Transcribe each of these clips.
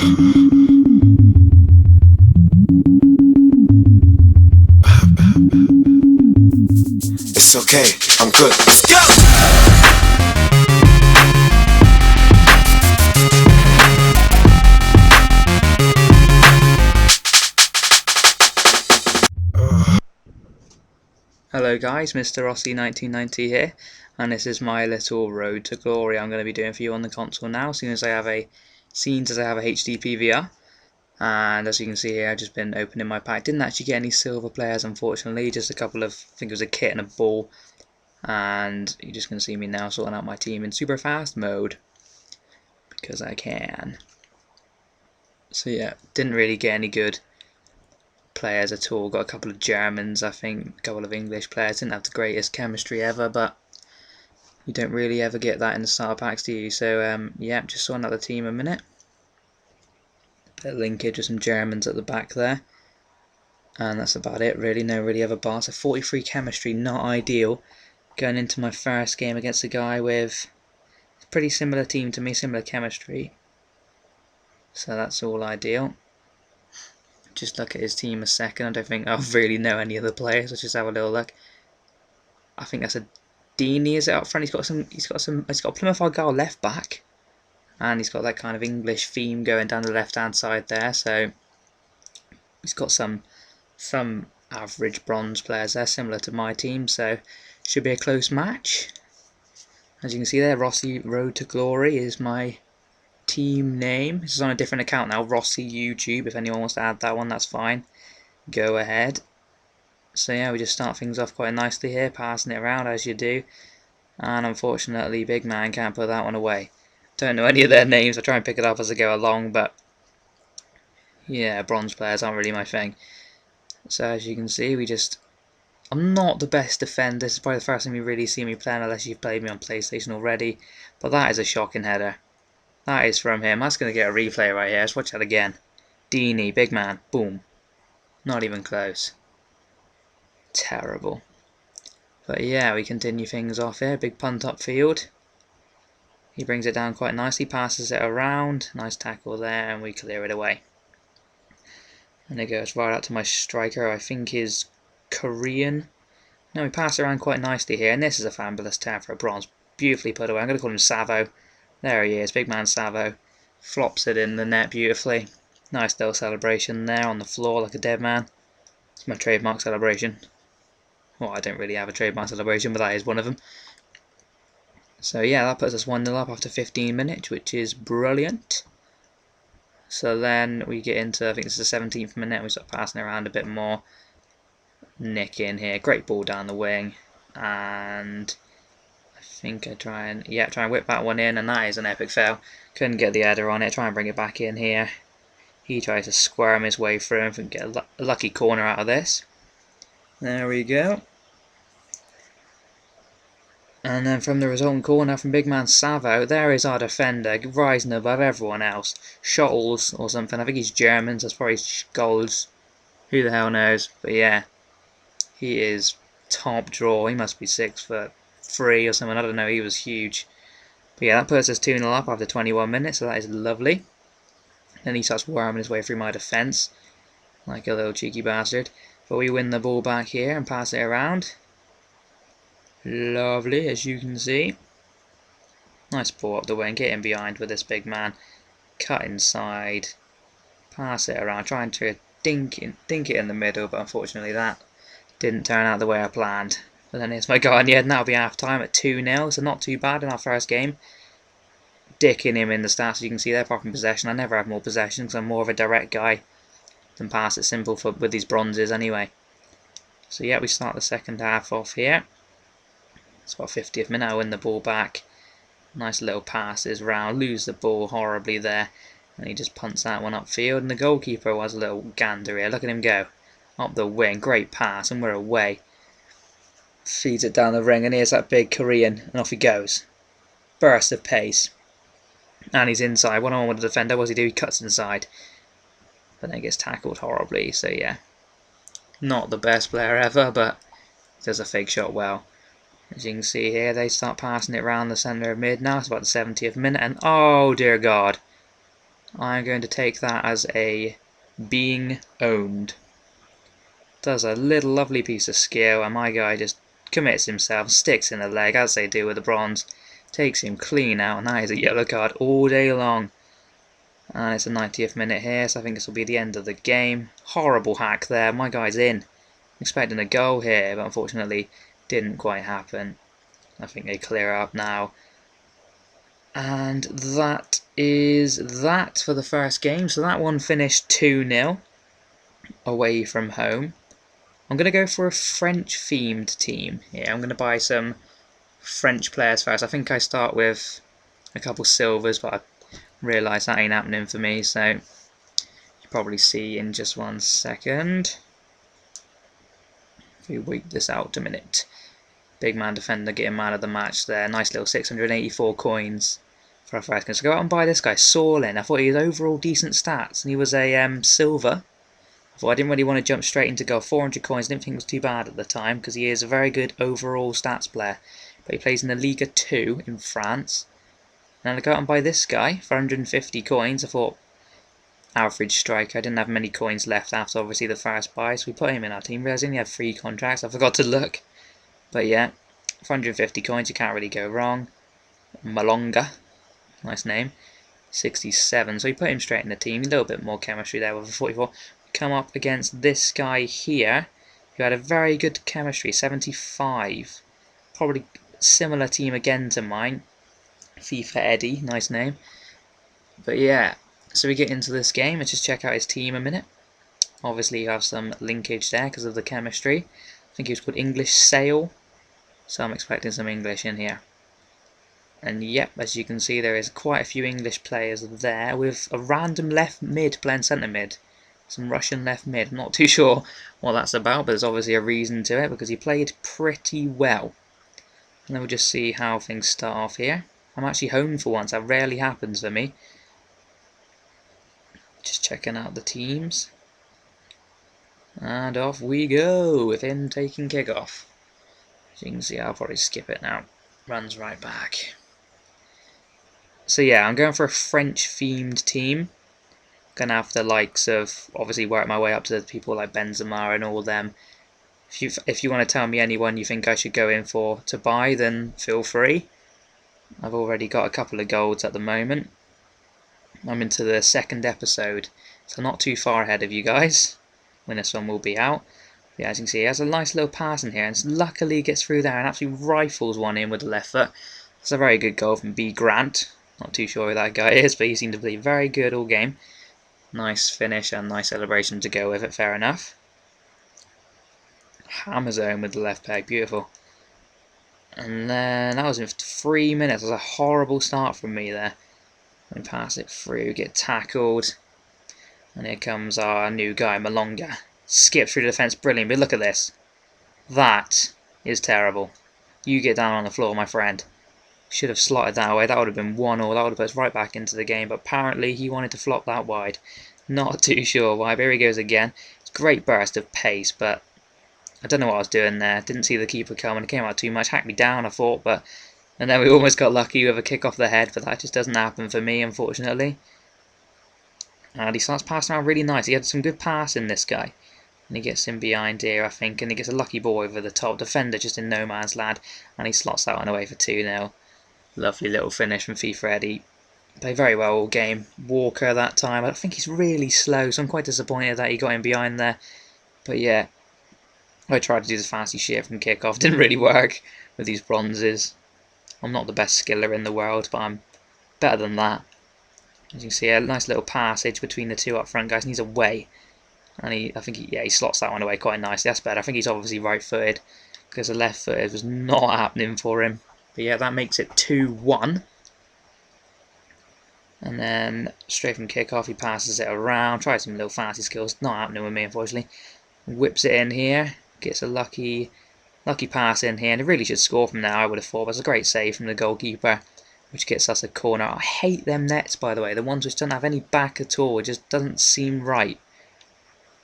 It's okay, I'm good. Let's go! Hello guys, Mr. Rossi 1990 here, and this is my little road to glory I'm going to be doing for you on the console now, seeing as I have a HD PVR. And as you can see here, I've just been opening my pack. Didn't actually get any silver players, unfortunately, just a couple of, I think it was a kit and a ball. And you're just going to see me now sorting out my team in super fast mode, because I can. So yeah, didn't really get any good players at all. Got a couple of Germans, I think, a couple of English players. Didn't have the greatest chemistry ever, but you don't really ever get that in the starter packs, do you? So yeah, just sorting out the team a minute. Bit of linkage with some Germans at the back there, and that's about it really. No really other bars. So 43 chemistry, not ideal. Going into my first game against a guy with a pretty similar team to me, similar chemistry, so that's all ideal. Just look at his team a second. I don't think I'll really know any of the players. Let's just have a little look. I think that's a Deeney, is it, up front? He's got a Plymouth Argyle left back, and he's got that kind of English theme going down the left hand side there. So he's got some average bronze players there, similar to my team. So should be a close match. As you can see there, Rossi Road to Glory is my team name. This is on a different account now, Rossi YouTube. If anyone wants to add that one, that's fine. Go ahead. So yeah, we just start things off quite nicely here, passing it around as you do. And unfortunately, big man can't put that one away. Don't know any of their names. I try and pick it up as I go along, but yeah, bronze players aren't really my thing. So as you can see, I'm not the best defender. This is probably the first time you really see me playing, unless you've played me on PlayStation already. But that is a shocking header. That is from him. That's going to get a replay right here. Let's watch that again. Deeney, big man. Boom. Not even close. Terrible. But yeah, we continue things off here. Big punt upfield. He brings it down quite nicely. Passes it around. Nice tackle there. And we clear it away. And it goes right out to my striker. I think is Korean. No, we pass it around quite nicely here. And this is a fabulous tap for a bronze. Beautifully put away. I'm going to call him Savo. There he is, big man Savo. Flops it in the net beautifully. Nice little celebration there on the floor like a dead man. It's my trademark celebration. Well, I don't really have a trademark celebration, but that is one of them. So yeah, that puts us 1-0 up after 15 minutes, which is brilliant. So then we get into, I think this is the 17th minute, we start passing around a bit more. Nick in here, great ball down the wing. And I think I try and whip that one in, and that is an epic fail. Couldn't get the header on it. Try and bring it back in here. He tries to squirm his way through and get a lucky corner out of this. There we go. And then from the resulting corner from big man Savo, there is our defender, rising above everyone else. Scholz or something. I think he's German, so it's probably Scholz. Who the hell knows? But yeah, he is top draw. He must be 6'3" or something. I don't know. He was huge. But yeah, that puts us 2-0 up after 21 minutes, so that is lovely. Then he starts worming his way through my defence, like a little cheeky bastard. But we win the ball back here and pass it around. Lovely, as you can see. Nice ball up the wing, get in behind with this big man. Cut inside, pass it around, trying to dink it in the middle, but unfortunately that didn't turn out the way I planned. But then here's my guy in the end, and that'll be half time at 2-0, so not too bad in our first game. Dicking him in the stats, as you can see there, apart from possession. I never have more possession because I'm more of a direct guy than pass it simple with these bronzes anyway. So yeah, we start the second half off here. It's about 50th minute, I win the ball back. Nice little passes round, lose the ball horribly there. And he just punts that one upfield, and the goalkeeper was a little gander here. Look at him go. Up the wing, great pass, and we're away. Feeds it down the ring, and here's that big Korean, and off he goes. Burst of pace. And he's inside, one-on-one with the defender. What does he do? He cuts inside. But then gets tackled horribly, so yeah. Not the best player ever, but does a fake shot well. As you can see here, they start passing it around the centre of mid now. It's about the 70th minute, and oh dear God. I'm going to take that as a being owned. Does a little lovely piece of skill, and my guy just commits himself, sticks in the leg, as they do with the bronze, takes him clean out, and that is a yellow card all day long. And it's the 90th minute here, so I think this will be the end of the game. Horrible hack there, my guy's in. Expecting a goal here, but unfortunately didn't quite happen. I think they clear up now. And that is that for the first game. So that one finished 2-0 away from home. I'm going to go for a French-themed team here. I'm going to buy some French players first. I think I start with a couple silvers, but I realise that ain't happening for me. So you'll probably see in just 1 second. If we wait this out a minute. Big man defender getting man of the match there. Nice little 684 coins for our first game. So go out and buy this guy, Sorlin. I thought he had overall decent stats, and he was a silver. I didn't really want to jump straight into gold. 400 coins, didn't think it was too bad at the time, because he is a very good overall stats player. But he plays in the Liga 2 in France. And I go out and buy this guy for 150 coins. I thought, average striker. I didn't have many coins left after obviously the first buy, so we put him in our team. Realised he only had 3 contracts. I forgot to look. But yeah, for 150 coins, you can't really go wrong. Malonga, nice name. 67, so we put him straight in the team. A little bit more chemistry there with a 44. Come up against this guy here, who had a very good chemistry, 75. Probably similar team again to mine. FIFA Eddie, nice name. But yeah, so we get into this game. Let's just check out his team a minute. Obviously you have some linkage there because of the chemistry. I think he was called English Sale, so I'm expecting some English in here. And yep, as you can see, there is quite a few English players there, with a random left mid playing centre mid. Some Russian left mid. I'm not too sure what that's about, but there's obviously a reason to it, because he played pretty well. And then we'll just see how things start off here. I'm actually home for once. That rarely happens for me. Just checking out the teams. And off we go with him taking kickoff. As you can see, I'll probably skip it now. Runs right back. So yeah, I'm going for a French-themed team. Gonna have the likes of, obviously work my way up to people like Benzema and all them. If you want to tell me anyone you think I should go in for to buy, then feel free. I've already got a couple of golds at the moment. I'm into the 2nd episode, so not too far ahead of you guys when this one will be out. Yeah, as you can see, he has a nice little pass in here, and luckily gets through there and absolutely rifles one in with the left foot. It's a very good goal from B. Grant. Not too sure who that guy is, but he seemed to be very good all game. Nice finish and nice celebration to go with it, fair enough. Hammers home with the left peg, beautiful. And then that was in 3 minutes. That was a horrible start from me there. Let me pass it through, get tackled. And here comes our new guy, Malonga. Skips through the defence, brilliant, but look at this. That is terrible. You get down on the floor, my friend. Should have slotted that away. That would have been 1-1. That would have put us right back into the game. But apparently he wanted to flop that wide. Not too sure why. But here he goes again. It's a great burst of pace, but I don't know what I was doing there. Didn't see the keeper coming. It came out too much. Hacked me down, I thought. And then we almost got lucky with a kick off the head. But that just doesn't happen for me, unfortunately. And he starts passing around really nice. He had some good passing, this guy. And he gets in behind here, I think. And he gets a lucky ball over the top. Defender just in no man's land. And he slots that one away for 2-0. Lovely little finish from FIFA Eddie. Played very well all game. Walker that time. I think he's really slow, so I'm quite disappointed that he got in behind there. But yeah, I tried to do the fancy shit from kickoff. Didn't really work with these bronzes. I'm not the best skiller in the world, but I'm better than that. As you can see, a nice little passage between the two up front guys, and he's away. And I think he slots that one away quite nicely. That's better. I think he's obviously right-footed, because the left-footed was not happening for him. But yeah, that makes it 2-1. And then straight from kickoff, he passes it around. Tries some little fancy skills. Not happening with me, unfortunately. Whips it in here. Gets a lucky pass in here. And it really should score from there, I would have thought. But it's a great save from the goalkeeper, which gets us a corner. I hate them nets, by the way. The ones which don't have any back at all. It just doesn't seem right.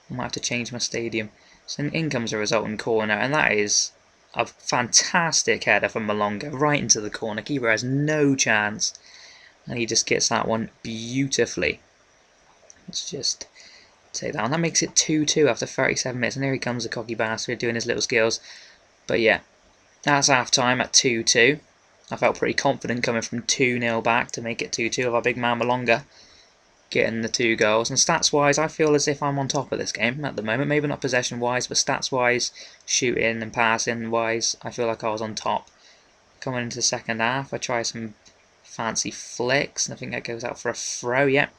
I might have to change my stadium. So in comes a resulting corner. And that is a fantastic header from Malonga right into the corner. Keeper has no chance, and he just gets that one beautifully. Let's just take that one. That makes it 2-2 after 37 minutes. And here he comes, the cocky bastard, doing his little skills. But yeah, that's half time at 2-2. I felt pretty confident coming from 2-0 back to make it 2-2 with our big man Malonga getting the 2 goals. And stats-wise, I feel as if I'm on top of this game at the moment. Maybe not possession-wise, but stats-wise, shooting and passing-wise, I feel like I was on top. Coming into the second half, I try some fancy flicks, and I think that goes out for a throw. Yep,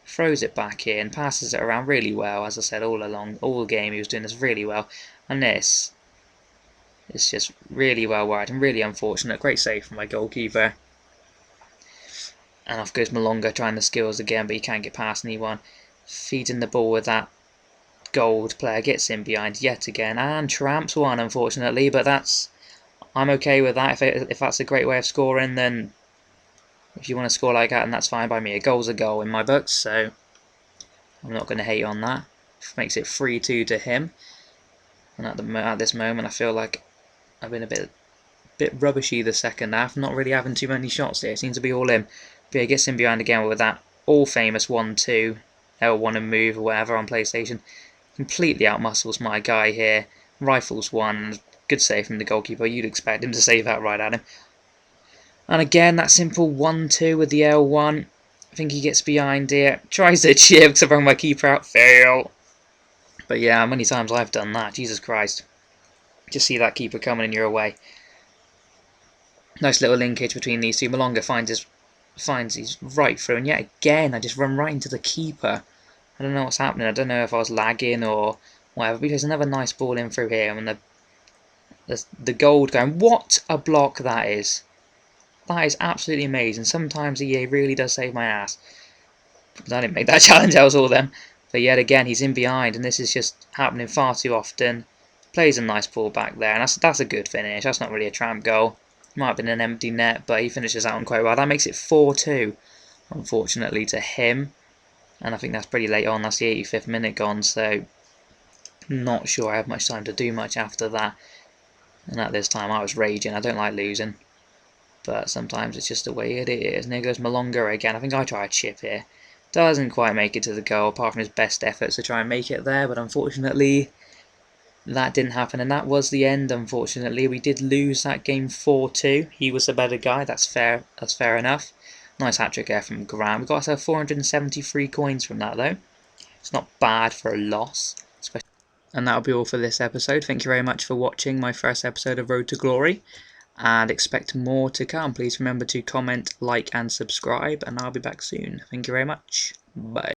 throws it back in, passes it around really well. As I said all along, all game he was doing this really well. And this is just really well wide and really unfortunate. Great save from my goalkeeper. And off goes Malonga trying the skills again, but he can't get past anyone. Feeding the ball with that gold player, gets in behind yet again, and tramps one, unfortunately, but I'm okay with that. If that's a great way of scoring, then if you want to score like that, then that's fine by me. A goal's a goal in my books, so I'm not going to hate on that. Makes it 3-2 to him. And at this moment, I feel like I've been a bit rubbishy the second half, not really having too many shots there. It seems to be all in. But he gets in behind again with that all-famous 1-2, L1 and move or whatever on PlayStation. Completely outmuscles my guy here. Rifles one. Good save from the goalkeeper. You'd expect him to save that right at him. And again, that simple 1-2 with the L1. I think he gets behind here. Tries to chip to bring my keeper out. Fail. But yeah, how many times I've done that. Jesus Christ. Just see that keeper coming and you're away. Nice little linkage between these two. Malonga finds his right through, and yet again I just run right into the keeper. I don't know what's happening. I don't know if I was lagging or whatever, because another nice ball in through here, and the gold going. What a block that is! That is absolutely amazing. Sometimes EA really does save my ass. But I didn't make that challenge, that was all them. But yet again, he's in behind, and this is just happening far too often. Plays a nice ball back there, and that's a good finish. That's not really a tramp goal. Might have been an empty net, but he finishes that one quite well. That makes it 4-2, unfortunately, to him. And I think that's pretty late on. That's the 85th minute gone, so not sure I have much time to do much after that. And at this time, I was raging. I don't like losing, but sometimes it's just the way it is. And here goes Malonga again. I think I try a chip here. Doesn't quite make it to the goal, apart from his best efforts to try and make it there, but unfortunately that didn't happen, and that was the end. Unfortunately, we did lose that game 4-2. He was the better guy. That's fair. That's fair enough. Nice hat trick there from Grant. We got ourselves 473 coins from that, though. It's not bad for a loss. And that'll be all for this episode. Thank you very much for watching my first episode of Road to Glory, and expect more to come. Please remember to comment, like, and subscribe, and I'll be back soon. Thank you very much. Bye.